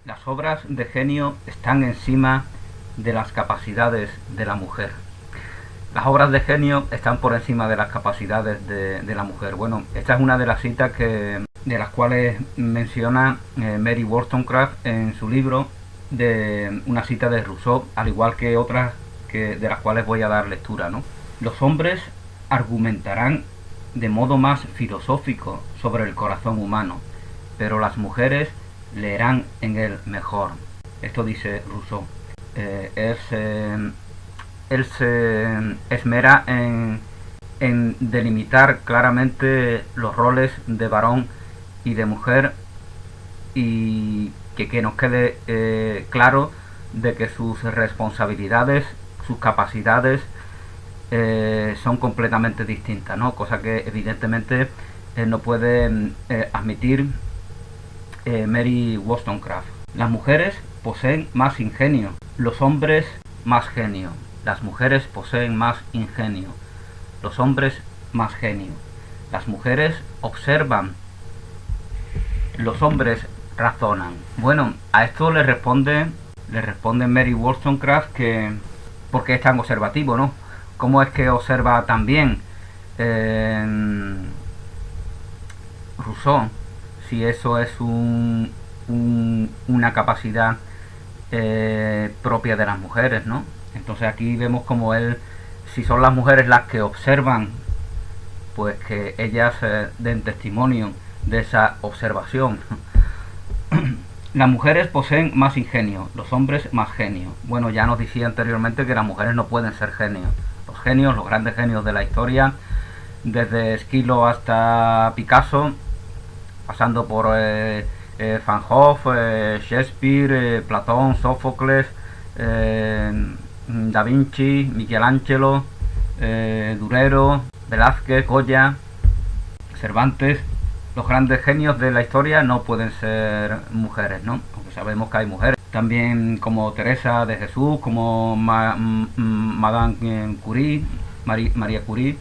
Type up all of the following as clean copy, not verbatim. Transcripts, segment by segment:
Las obras de genio están encima de las capacidades de la mujer. Las obras de genio están por encima de las capacidades de la mujer. Bueno, esta es una de las citas de las cuales menciona Mary Wollstonecraft en su libro, de una cita de Rousseau, al igual que otras de las cuales voy a dar lectura, ¿no? Los hombres argumentarán de modo más filosófico sobre el corazón humano, pero las leerán en él mejor. Esto dice Rousseau. Él se esmera en delimitar claramente los roles de varón y de mujer, y que nos quede claro de que sus responsabilidades, sus capacidades son completamente distintas, ¿no? Cosa que evidentemente no puede admitir Mary Wollstonecraft. Las mujeres poseen más ingenio, los hombres más genio. Las mujeres poseen más ingenio, los hombres más genio. Las mujeres observan, los hombres razonan. Bueno, a esto le responde Mary Wollstonecraft que ¿por qué es tan observativo, no? ¿Cómo es que observa tan bien Rousseau, si eso es una capacidad propia de las mujeres, ¿no? Entonces aquí vemos como si son las mujeres las que observan, pues que ellas den testimonio de esa observación. Las mujeres poseen más ingenio, los hombres más genio. Bueno, ya nos decía anteriormente que las mujeres no pueden ser genios. Los genios, los grandes genios de la historia, desde Esquilo hasta Picasso, pasando por Van Gogh, Shakespeare, Platón, Sófocles, Da Vinci, Michelangelo, Durero, Velázquez, Goya, Cervantes. Los grandes genios de la historia no pueden ser mujeres, ¿no? Aunque sabemos que hay mujeres. También como Teresa de Jesús, como Madame Curie, María Curie,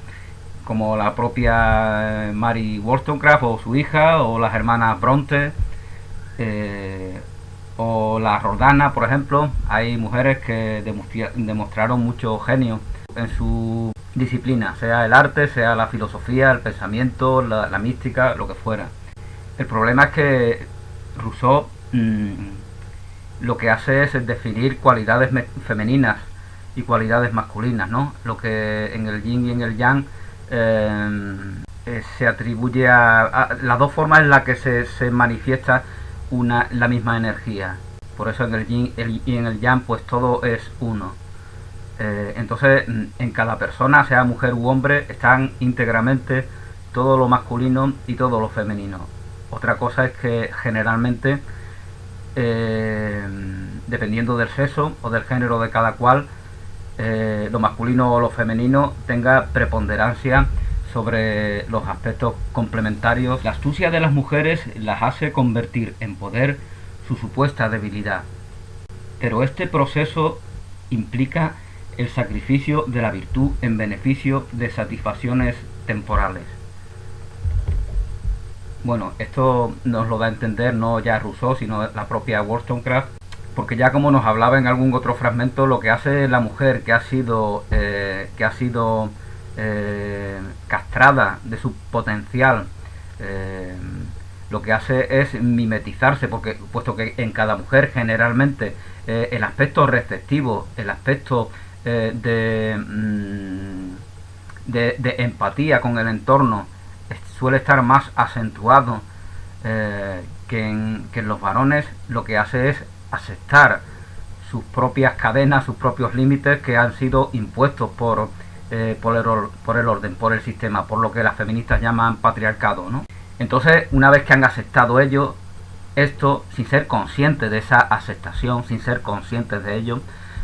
como la propia Mary Wollstonecraft o su hija, o las hermanas Bronte, o la Roldana, por ejemplo. Hay mujeres que demostraron mucho genio en su disciplina, sea el arte, sea la filosofía, el pensamiento, la mística, lo que fuera. El problema es que Rousseau lo que hace es definir cualidades femeninas y cualidades masculinas, ¿no? Lo que en el yin y en el yang se atribuye a las dos formas en las que se manifiesta la misma energía. Por eso en el yin y en el yang pues todo es uno. Entonces en cada persona, sea mujer u hombre, están íntegramente todo lo masculino y todo lo femenino. Otra cosa es que generalmente dependiendo del sexo o del género de cada cual, lo masculino o lo femenino tenga preponderancia sobre los aspectos complementarios. La astucia de las mujeres las hace convertir en poder su supuesta debilidad, pero este proceso implica el sacrificio de la virtud en beneficio de satisfacciones temporales. Bueno, esto nos lo da a entender no ya Rousseau, sino la propia Wollstonecraft, porque ya como nos hablaba en algún otro fragmento, lo que hace la mujer que ha sido castrada de su potencial, lo que hace es mimetizarse, puesto que en cada mujer generalmente el aspecto receptivo, el aspecto de empatía con el entorno suele estar más acentuado que en los varones. Lo que hace es aceptar sus propias cadenas, sus propios límites que han sido impuestos por el orden, por el sistema, por lo que las feministas llaman patriarcado, ¿no? Entonces, una vez que han aceptado esto, sin ser conscientes de esa aceptación, sin ser conscientes de ello,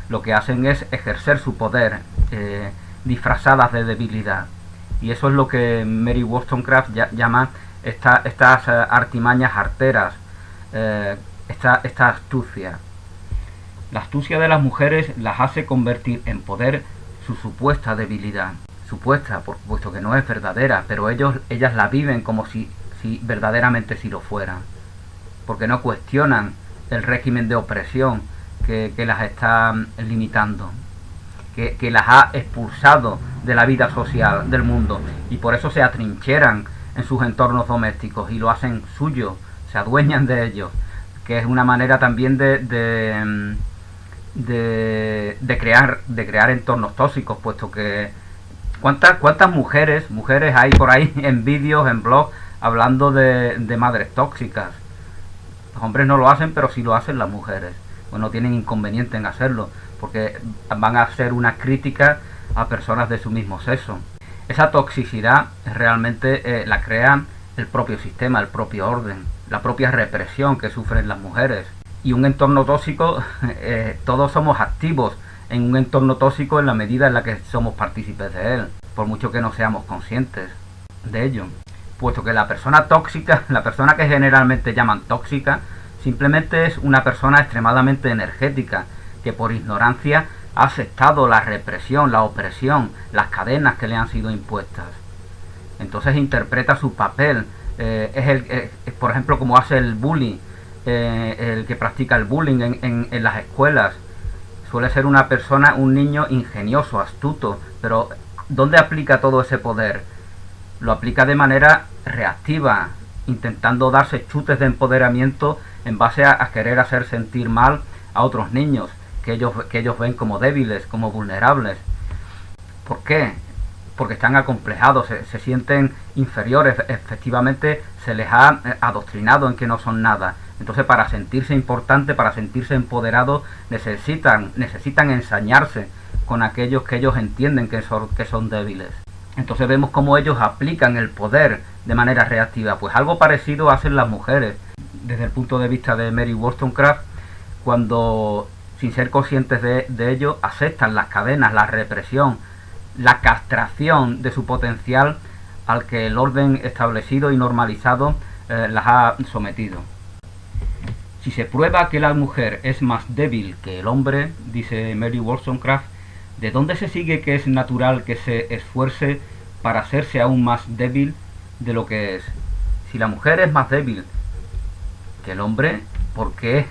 lo que hacen es ejercer su poder disfrazadas de debilidad. Y eso es lo que Mary Wollstonecraft llama estas artimañas arteras, esta astucia. La astucia de las mujeres las hace convertir en poder su supuesta debilidad. Supuesta, por supuesto que no es verdadera, pero ellas la viven como si verdaderamente si lo fueran. Porque no cuestionan el régimen de opresión que las está limitando, que las ha expulsado de la vida social del mundo, y por eso se atrincheran en sus entornos domésticos y lo hacen suyo, se adueñan de ellos, que es una manera también de crear entornos tóxicos, puesto que ¿cuántas mujeres hay por ahí en vídeos, en blogs, hablando de madres tóxicas? Los hombres no lo hacen, pero sí lo hacen las mujeres. Pues no tienen inconveniente en hacerlo, porque van a hacer una crítica a personas de su mismo sexo. Esa toxicidad realmente la crea el propio sistema, el propio orden, la propia represión que sufren las mujeres. Y un entorno tóxico, todos somos activos en un entorno tóxico en la medida en la que somos partícipes de él, por mucho que no seamos conscientes de ello. Puesto que la persona tóxica, la persona que generalmente llaman tóxica, simplemente es una persona extremadamente energética, que por ignorancia ha aceptado la represión, la opresión, las cadenas que le han sido impuestas. Entonces interpreta su papel, por ejemplo, como hace el bullying, el que practica el bullying en las escuelas. Suele ser una persona, un niño ingenioso, astuto, pero ¿dónde aplica todo ese poder? Lo aplica de manera reactiva, intentando darse chutes de empoderamiento en base a querer hacer sentir mal a otros niños, que ellos ven como débiles, como vulnerables. ¿Por qué? Porque están acomplejados, se sienten inferiores, efectivamente se les ha adoctrinado en que no son nada. Entonces, para sentirse importante, para sentirse empoderados, necesitan ensañarse con aquellos que ellos entienden que son débiles. Entonces vemos cómo ellos aplican el poder de manera reactiva. Pues algo parecido hacen las mujeres, desde el punto de vista de Mary Wollstonecraft, cuando, sin ser conscientes de ello, aceptan las cadenas, la represión, la castración de su potencial al que el orden establecido y normalizado las ha sometido. Si se prueba que la mujer es más débil que el hombre, dice Mary Wollstonecraft, ¿de dónde se sigue que es natural que se esfuerce para hacerse aún más débil de lo que es? Si la mujer es más débil que el hombre, ¿por qué?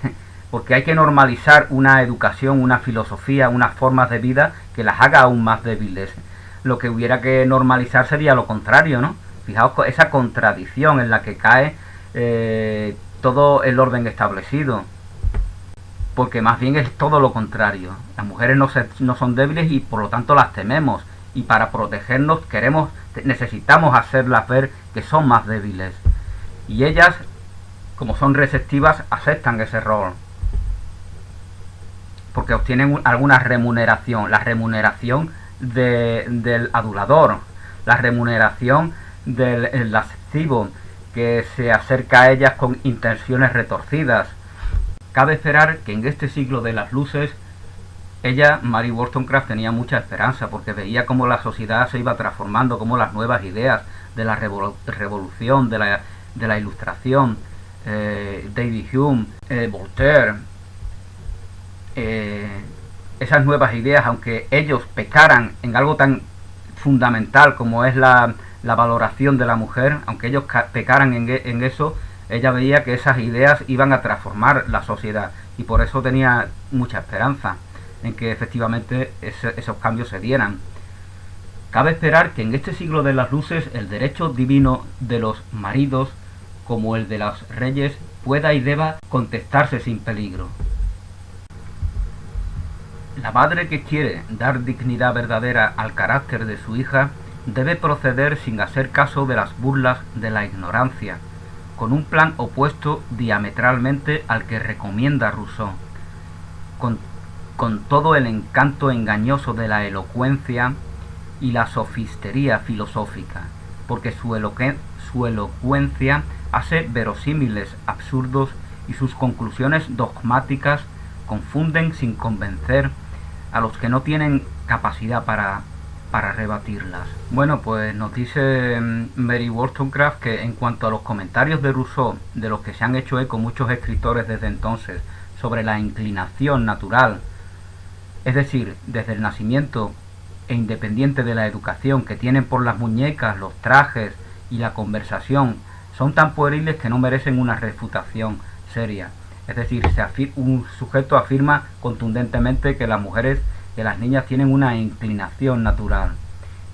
Porque hay que normalizar una educación, una filosofía, unas formas de vida que las haga aún más débiles. Lo que hubiera que normalizar sería lo contrario, ¿no? Fijaos esa contradicción en la que cae todo el orden establecido. Porque más bien es todo lo contrario. Las mujeres no son débiles y por lo tanto las tememos. Y para protegernos necesitamos hacerlas ver que son más débiles. Y ellas, como son receptivas, aceptan ese rol. Porque obtienen alguna remuneración. La remuneración del adulador. La remuneración del lascivo, que se acerca a ellas con intenciones retorcidas. Cabe esperar que en este siglo de las luces, Mary Wollstonecraft, tenía mucha esperanza, porque veía cómo la sociedad se iba transformando, cómo las nuevas ideas de la revolución, de la ilustración, David Hume, Voltaire, esas nuevas ideas, aunque ellos pecaran en algo tan fundamental como es la valoración de la mujer, aunque ellos pecaran en eso, ella veía que esas ideas iban a transformar la sociedad, y por eso tenía mucha esperanza en que efectivamente esos cambios se dieran. Cabe esperar que en este siglo de las luces el derecho divino de los maridos, como el de los reyes, pueda y deba contestarse sin peligro. La madre que quiere dar dignidad verdadera al carácter de su hija debe proceder sin hacer caso de las burlas de la ignorancia, con un plan opuesto diametralmente al que recomienda Rousseau, con todo el encanto engañoso de la elocuencia y la sofistería filosófica, porque su elocuencia hace verosímiles absurdos y sus conclusiones dogmáticas confunden sin convencer a los que no tienen capacidad para rebatirlas. Bueno, pues nos dice Mary Wollstonecraft que en cuanto a los comentarios de Rousseau, de los que se han hecho eco muchos escritores desde entonces, sobre la inclinación natural, es decir, desde el nacimiento e independiente de la educación que tienen por las muñecas, los trajes y la conversación, son tan pueriles que no merecen una refutación seria. Es decir, un sujeto afirma contundentemente que las mujeres, que las niñas tienen una inclinación natural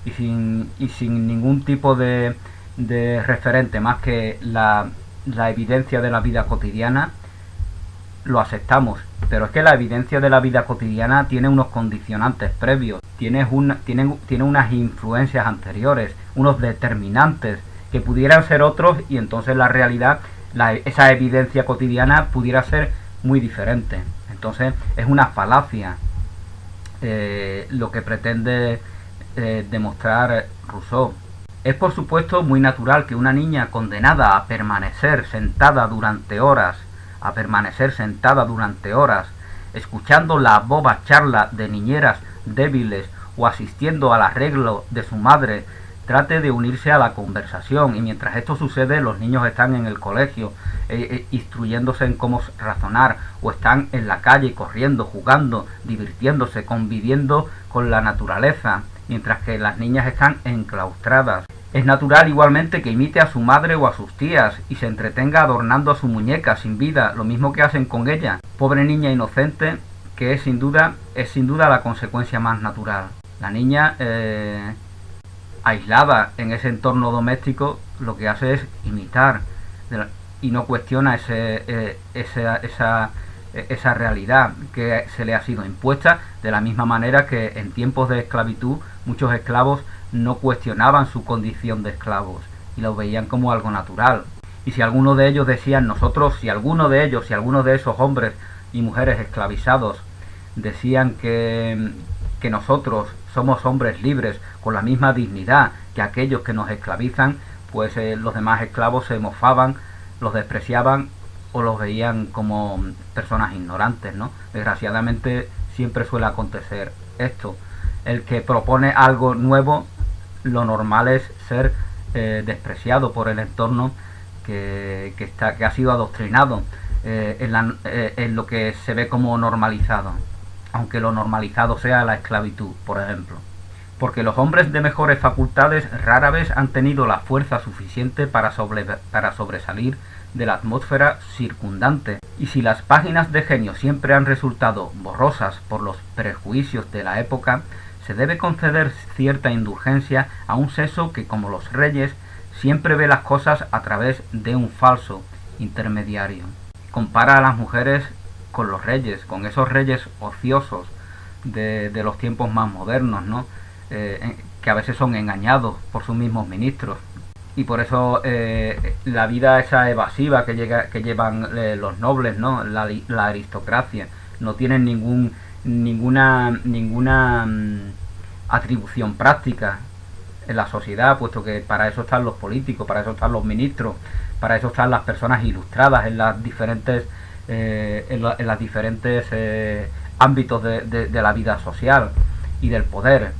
y sin ningún tipo de referente más que la evidencia de la vida cotidiana, lo aceptamos. Pero es que la evidencia de la vida cotidiana tiene unos condicionantes previos, tiene unas influencias anteriores, unos determinantes que pudieran ser otros, y entonces la realidad, esa evidencia cotidiana pudiera ser muy diferente. Entonces es una falacia lo que pretende demostrar Rousseau. Es por supuesto muy natural que una niña condenada a permanecer sentada durante horas, escuchando la boba charla de niñeras débiles o asistiendo al arreglo de su madre, trate de unirse a la conversación, y mientras esto sucede los niños están en el colegio instruyéndose en cómo razonar, o están en la calle corriendo, jugando, divirtiéndose, conviviendo con la naturaleza, mientras que las niñas están enclaustradas. Es natural igualmente que imite a su madre o a sus tías y se entretenga adornando a su muñeca sin vida, lo mismo que hacen con ella. Pobre niña inocente, que es sin duda la consecuencia más natural. La niña aislada en ese entorno doméstico lo que hace es imitar y no cuestiona esa realidad que se le ha sido impuesta, de la misma manera que en tiempos de esclavitud muchos esclavos no cuestionaban su condición de esclavos y lo veían como algo natural. Y si alguno de ellos decían si alguno de esos hombres y mujeres esclavizados decían que nosotros somos hombres libres con la misma dignidad que aquellos que nos esclavizan, pues los demás esclavos se mofaban, los despreciaban o los veían como personas ignorantes, ¿no? Desgraciadamente siempre suele acontecer esto. El que propone algo nuevo, lo normal es ser despreciado por el entorno que ha sido adoctrinado en lo que se ve como normalizado, aunque lo normalizado sea la esclavitud, por ejemplo. Porque los hombres de mejores facultades rara vez han tenido la fuerza suficiente para sobresalir de la atmósfera circundante, y si las páginas de genio siempre han resultado borrosas por los prejuicios de la época, se debe conceder cierta indulgencia a un sexo que, como los reyes, siempre ve las cosas a través de un falso intermediario. Compara a las mujeres con los reyes, con esos reyes ociosos de los tiempos más modernos, ¿no? Que a veces son engañados por sus mismos ministros, y por eso la vida esa evasiva que llevan los nobles, ¿no? La aristocracia, no tienen ninguna atribución práctica en la sociedad, puesto que para eso están los políticos, para eso están los ministros, para eso están las personas ilustradas en las diferentes ámbitos de la vida social y del poder.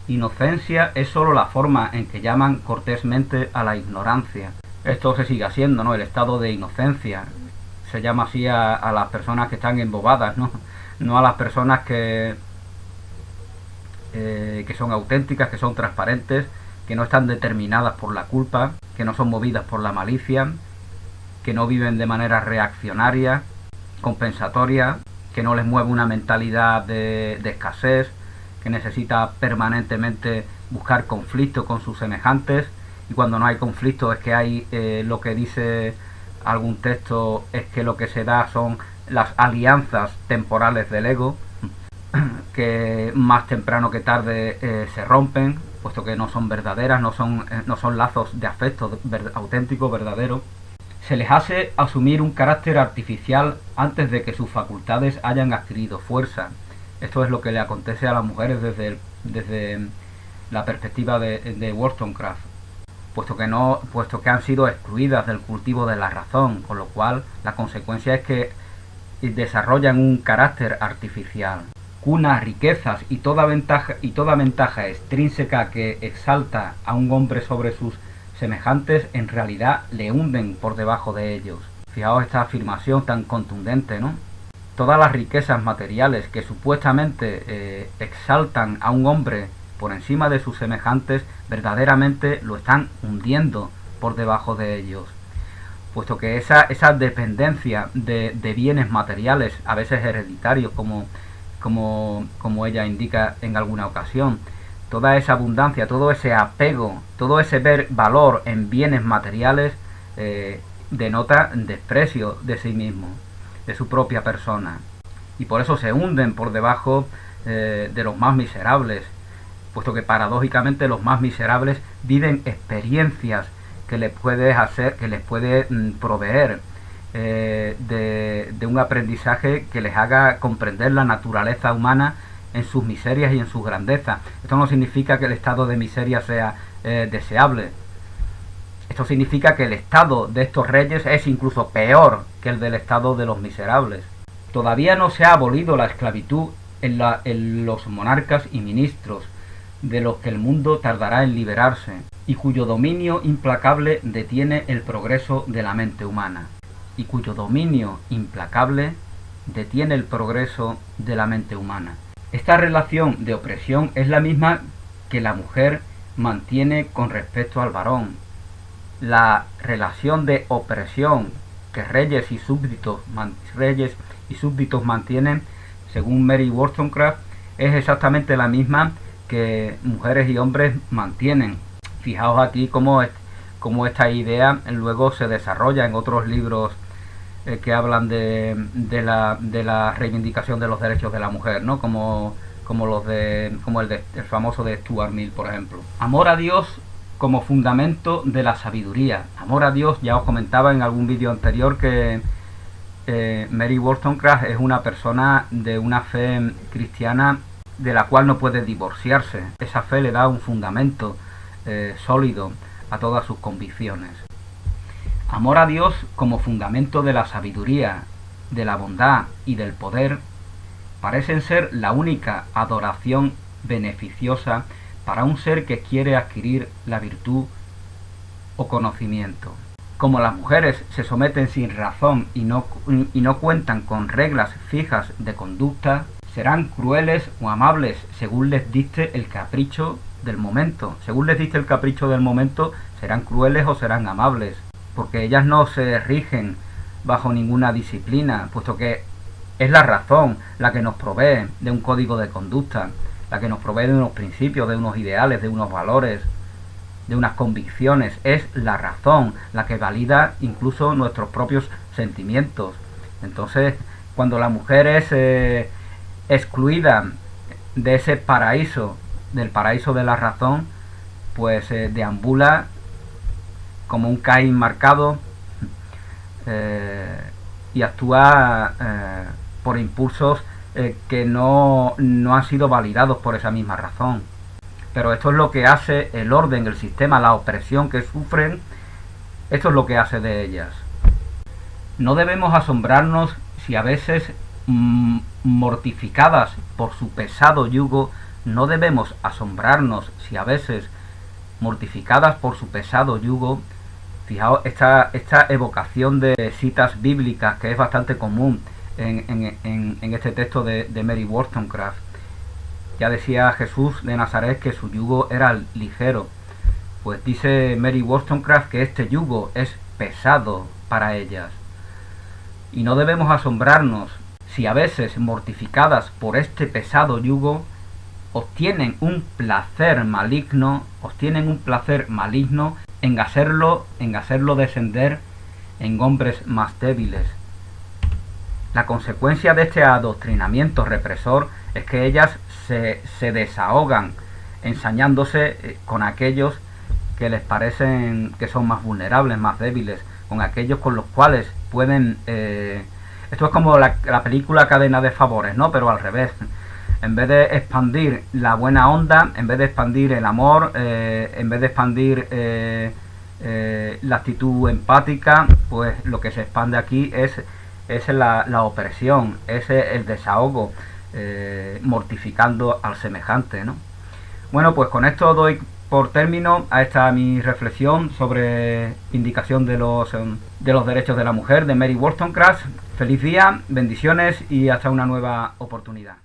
Inocencia es sólo la forma en que llaman cortésmente a la ignorancia. Esto se sigue haciendo, ¿no? El estado de inocencia. Se llama así a las personas que están embobadas, ¿no? No a las personas que son auténticas, que son transparentes, que no están determinadas por la culpa, que no son movidas por la malicia, que no viven de manera reaccionaria, compensatoria, que no les mueve una mentalidad de escasez, que necesita permanentemente buscar conflicto con sus semejantes, y cuando no hay conflicto es que hay lo que dice algún texto, es que lo que se da son las alianzas temporales del ego, que más temprano que tarde se rompen, puesto que no son verdaderas, no son lazos de afecto auténticos, verdaderos. Se les hace asumir un carácter artificial antes de que sus facultades hayan adquirido fuerza. Esto es lo que le acontece a las mujeres desde la perspectiva de Wollstonecraft, puesto que han sido excluidas del cultivo de la razón, con lo cual la consecuencia es que desarrollan un carácter artificial. Cunas, riquezas y toda ventaja extrínseca que exalta a un hombre sobre sus semejantes en realidad le hunden por debajo de ellos. Fijaos esta afirmación tan contundente, ¿no? Todas las riquezas materiales que supuestamente exaltan a un hombre por encima de sus semejantes, verdaderamente lo están hundiendo por debajo de ellos. puesto que esa dependencia de bienes materiales, a veces hereditarios, como ella indica en alguna ocasión, toda esa abundancia, todo ese apego, todo ese ver valor en bienes materiales, denota desprecio de sí mismo, de su propia persona. Y por eso se hunden por debajo de los más miserables, puesto que paradójicamente los más miserables viven experiencias que les puede hacer, que les puede proveer de un aprendizaje que les haga comprender la naturaleza humana en sus miserias y en sus grandezas. Esto no significa que el estado de miseria sea deseable. Esto significa que el estado de estos reyes es incluso peor que el del estado de los miserables. Todavía no se ha abolido la esclavitud en los monarcas y ministros, de los que el mundo tardará en liberarse, y cuyo dominio implacable detiene el progreso de la mente humana. Y cuyo dominio implacable detiene el progreso de la mente humana. Esta relación de opresión es la misma que la mujer mantiene con respecto al varón. La relación de opresión que reyes y súbditos mantienen, según Mary Wollstonecraft, es exactamente la misma que mujeres y hombres mantienen. Fijaos aquí cómo esta idea luego se desarrolla en otros libros que hablan de la reivindicación de los derechos de la mujer, ¿no? Como el famoso de Stuart Mill, por ejemplo. Amor a Dios como fundamento de la sabiduría. Amor a Dios, ya os comentaba en algún vídeo anterior que Mary Wollstonecraft es una persona de una fe cristiana de la cual no puede divorciarse. Esa fe le da un fundamento sólido a todas sus convicciones. Amor a Dios como fundamento de la sabiduría, de la bondad y del poder parecen ser la única adoración beneficiosa para un ser que quiere adquirir la virtud o conocimiento. Como las mujeres se someten sin razón y no cuentan con reglas fijas de conducta, serán crueles o amables según les dicte el capricho del momento. Según les dicte el capricho del momento, serán crueles o serán amables, porque ellas no se rigen bajo ninguna disciplina, puesto que es la razón la que nos provee de un código de conducta, la que nos provee de unos principios, de unos ideales, de unos valores, de unas convicciones. Es la razón la que valida incluso nuestros propios sentimientos. Entonces, cuando la mujer es excluida de ese paraíso, del paraíso de la razón, pues deambula como un Caín marcado y actúa por impulsos que no han sido validados por esa misma razón. Pero esto es lo que hace el orden, el sistema, la opresión que sufren. Esto es lo que hace de ellas. No debemos asombrarnos si a veces mortificadas por su pesado yugo, no debemos asombrarnos si a veces mortificadas por su pesado yugo. Fijaos esta evocación de citas bíblicas que es bastante común en este texto de Mary Wollstonecraft. Ya decía Jesús de Nazaret que su yugo era ligero. Pues dice Mary Wollstonecraft que este yugo es pesado para ellas. Y no debemos asombrarnos si a veces mortificadas por este pesado yugo obtienen un placer maligno en hacerlo descender en hombres más débiles. La consecuencia de este adoctrinamiento represor es que ellas se desahogan ensañándose con aquellos que les parecen que son más vulnerables, más débiles, con aquellos con los cuales pueden... esto es como la película Cadena de Favores, ¿no? Pero al revés. En vez de expandir la buena onda, en vez de expandir el amor, en vez de expandir la actitud empática, pues lo que se expande aquí es la opresión, es el desahogo, mortificando al semejante, ¿no? Bueno, pues con esto doy por término a esta mi reflexión sobre indicación de los derechos de la mujer de Mary Wollstonecraft. Feliz día, bendiciones y hasta una nueva oportunidad.